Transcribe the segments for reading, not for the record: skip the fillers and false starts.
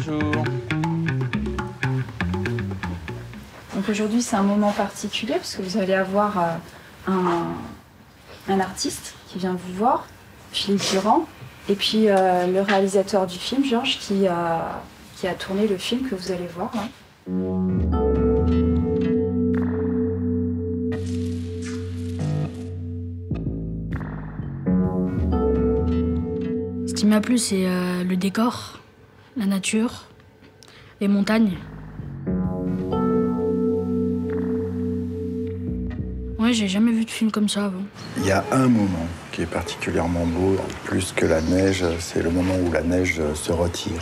Bonjour. Donc aujourd'hui, c'est un moment particulier parce que vous allez avoir un artiste qui vient vous voir, Philippe Durand, et puis le réalisateur du film, Georges, qui a tourné le film que vous allez voir. Hein. Ce qui m'a plu, c'est le décor, la nature, les montagnes. Ouais, j'ai jamais vu de film comme ça avant. Il y a un moment qui est particulièrement beau, plus que la neige, c'est le moment où la neige se retire.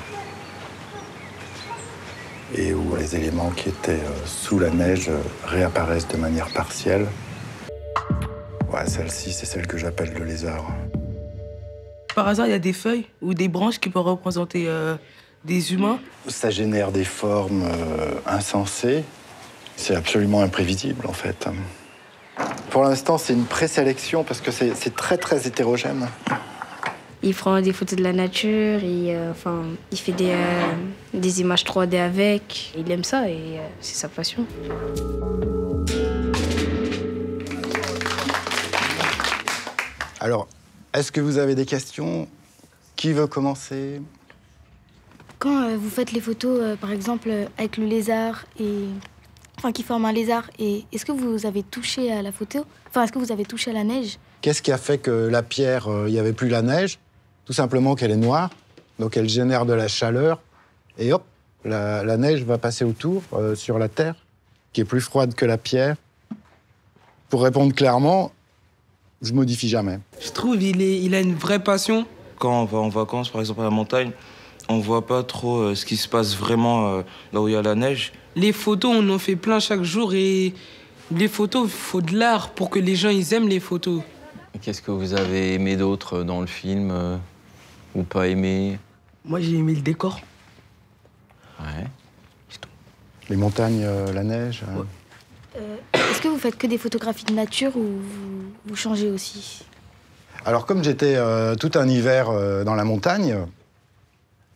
Et où les éléments qui étaient sous la neige réapparaissent de manière partielle. Ouais, celle-ci, c'est celle que j'appelle le lézard. Par hasard, il y a des feuilles ou des branches qui peuvent représenter des humains. Ça génère des formes insensées. C'est absolument imprévisible, en fait. Pour l'instant, c'est une présélection parce que c'est très, très hétérogène. Il prend des photos de la nature, il fait des images 3D avec. Il aime ça et c'est sa passion. Alors, est-ce que vous avez des questions? Qui veut commencer? Quand vous faites les photos, par exemple, avec le lézard qui forme un lézard, est-ce que vous avez touché à la photo? Est-ce que vous avez touché à la neige? Qu'est-ce qui a fait que la pierre, il n'y avait plus la neige? Tout simplement qu'elle est noire, donc elle génère de la chaleur, et hop, la neige va passer autour, sur la terre, qui est plus froide que la pierre. Pour répondre clairement, je modifie jamais. Je trouve il a une vraie passion. Quand on va en vacances, par exemple à la montagne, on voit pas trop ce qui se passe vraiment là où il y a la neige. Les photos, on en fait plein chaque jour et les photos, il faut de l'art pour que les gens ils aiment les photos. Qu'est-ce que vous avez aimé d'autre dans le film ou pas aimé? Moi, j'ai aimé le décor. Ouais. C'est tout. Les montagnes, la neige. Ouais. Est-ce que vous faites que des photographies de nature ou vous changez aussi? Alors, comme j'étais tout un hiver dans la montagne,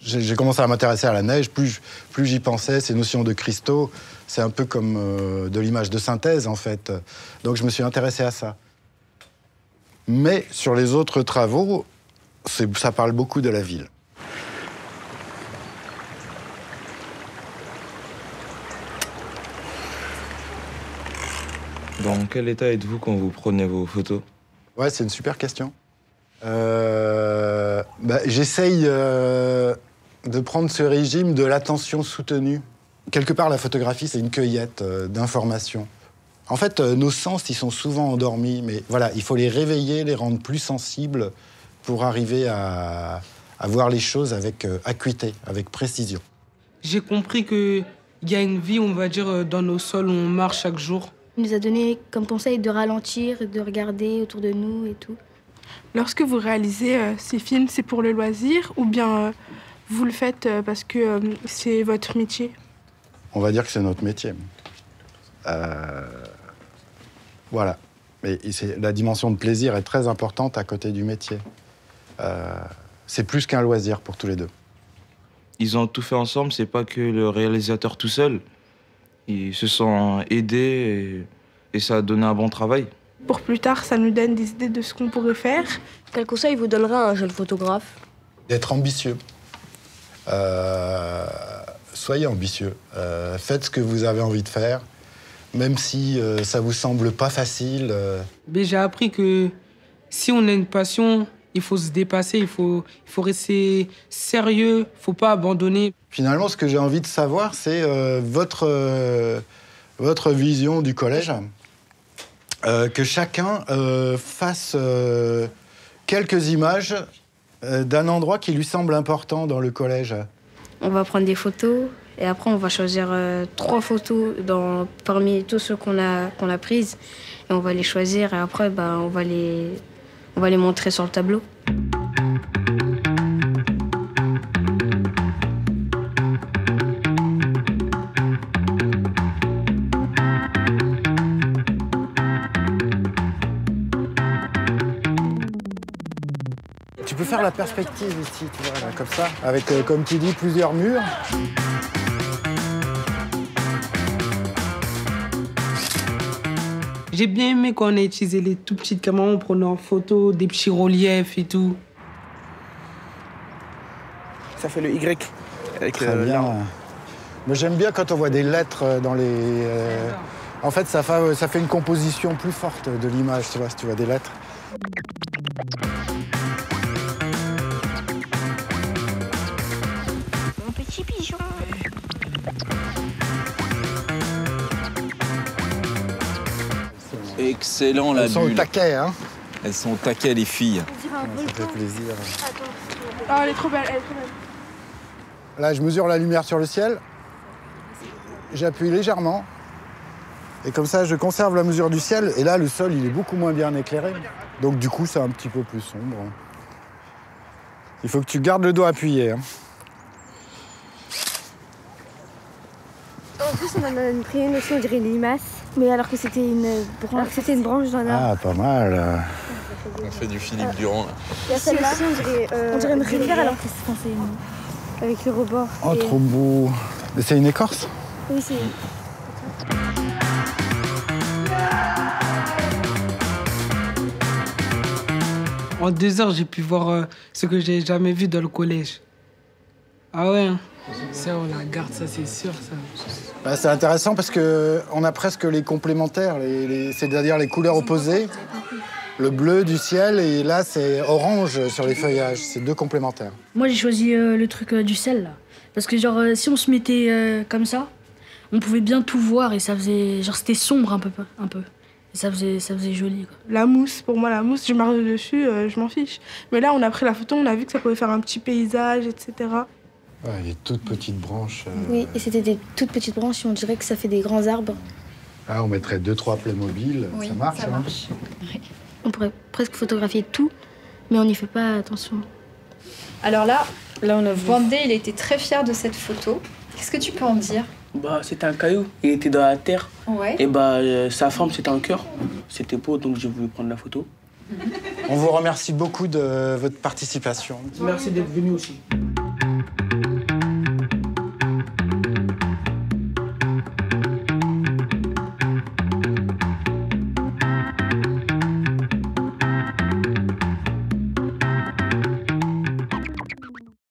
j'ai commencé à m'intéresser à la neige. Plus j'y pensais, ces notions de cristaux, c'est un peu comme de l'image de synthèse, en fait. Donc, je me suis intéressé à ça. Mais sur les autres travaux, ça parle beaucoup de la ville. Dans quel état êtes-vous quand vous prenez vos photos? Ouais, c'est une super question. J'essaye de prendre ce régime de l'attention soutenue. Quelque part, la photographie, c'est une cueillette d'informations. En fait, nos sens, ils sont souvent endormis, mais voilà, il faut les réveiller, les rendre plus sensibles pour arriver à voir les choses avec acuité, avec précision. J'ai compris qu'il y a une vie, on va dire, dans nos sols où on marche chaque jour. Il nous a donné comme conseil de ralentir, de regarder autour de nous et tout. Lorsque vous réalisez ces films, c'est pour le loisir ou bien vous le faites parce que c'est votre métier? On va dire que c'est notre métier. Voilà. Mais la dimension de plaisir est très importante à côté du métier. C'est plus qu'un loisir pour tous les deux. Ils ont tout fait ensemble, c'est pas que le réalisateur tout seul. Ils se sont aidés et ça a donné un bon travail. Pour plus tard, ça nous donne des idées de ce qu'on pourrait faire. Quel conseil vous donnera un jeune photographe? D'être ambitieux. Soyez ambitieux. Faites ce que vous avez envie de faire, même si ça vous semble pas facile. Mais j'ai appris que si on a une passion, il faut se dépasser, il faut rester sérieux, faut pas abandonner. Finalement, ce que j'ai envie de savoir, c'est votre vision du collège. Que chacun fasse quelques images d'un endroit qui lui semble important dans le collège. On va prendre des photos et après on va choisir 3 photos parmi tous ceux qu'on a prises et on va les choisir et après on va les montrer sur le tableau. Tu peut faire la perspective ici, tu vois, là, comme ça, avec, comme tu dis, plusieurs murs. J'ai bien aimé quand on a utilisé les tout petites caméras, on prenait en photo des petits reliefs et tout. Ça fait le Y. Avec Très bien. Moi, j'aime bien quand on voit des lettres dans les... En fait, ça fait une composition plus forte de l'image, tu vois, si tu vois des lettres. Mon petit pigeon. Excellent la Elles sont au bulle. taquet, hein. Elles sont au taquet, les filles. Ça fait plaisir. Oh, elle est trop belle, elle est trop belle. Là, je mesure la lumière sur le ciel. J'appuie légèrement. Et comme ça, je conserve la mesure du ciel. Et là, le sol, il est beaucoup moins bien éclairé. Donc, du coup, c'est un petit peu plus sombre. Il faut que tu gardes le doigt appuyé. Hein. En plus, on a pris une aussi, on dirait une limace. Mais alors que c'était une branche. Alors que c'était une branche d'un arbre. Ah, pas mal. On fait du Philippe Durand, là. Il y a celle-là, On dirait une rivière rivière alors que c'est une... avec le rebord. Oh, trop beau. Mais c'est une écorce? Oui, c'est... En 2 heures, j'ai pu voir ce que j'ai jamais vu dans le collège. Ah ouais, hein. Ça, on la garde, ça, c'est sûr, ça. Bah, c'est intéressant parce qu'on a presque les complémentaires, c'est-à-dire les couleurs opposées. Le bleu du ciel et là, c'est orange sur les feuillages. C'est deux complémentaires. Moi, j'ai choisi le truc du sel, là. Parce que, genre, si on se mettait comme ça, on pouvait bien tout voir et ça faisait... Genre, c'était sombre un peu. Et ça faisait joli, quoi. La mousse, pour moi, la mousse, je marche dessus, je m'en fiche. Mais là, on a pris la photo, on a vu que ça pouvait faire un petit paysage, etc. Ouais, les toutes petites branches. Oui, et c'était des toutes petites branches et on dirait que ça fait des grands arbres. Ah, on mettrait 2-3 Playmobil, Oui, ça marche. ça hein. marche. On pourrait presque photographier tout, mais on n'y fait pas attention. Alors là, Là, on a vu. Bandé, il était très fier de cette photo. Qu'est-ce que tu peux en dire? Bah, c'était un caillou. Il était dans la terre. Ouais. Et bah, sa forme, c'était un cœur. C'était beau, donc j'ai voulu prendre la photo. On vous remercie beaucoup de votre participation. Merci d'être venu aussi.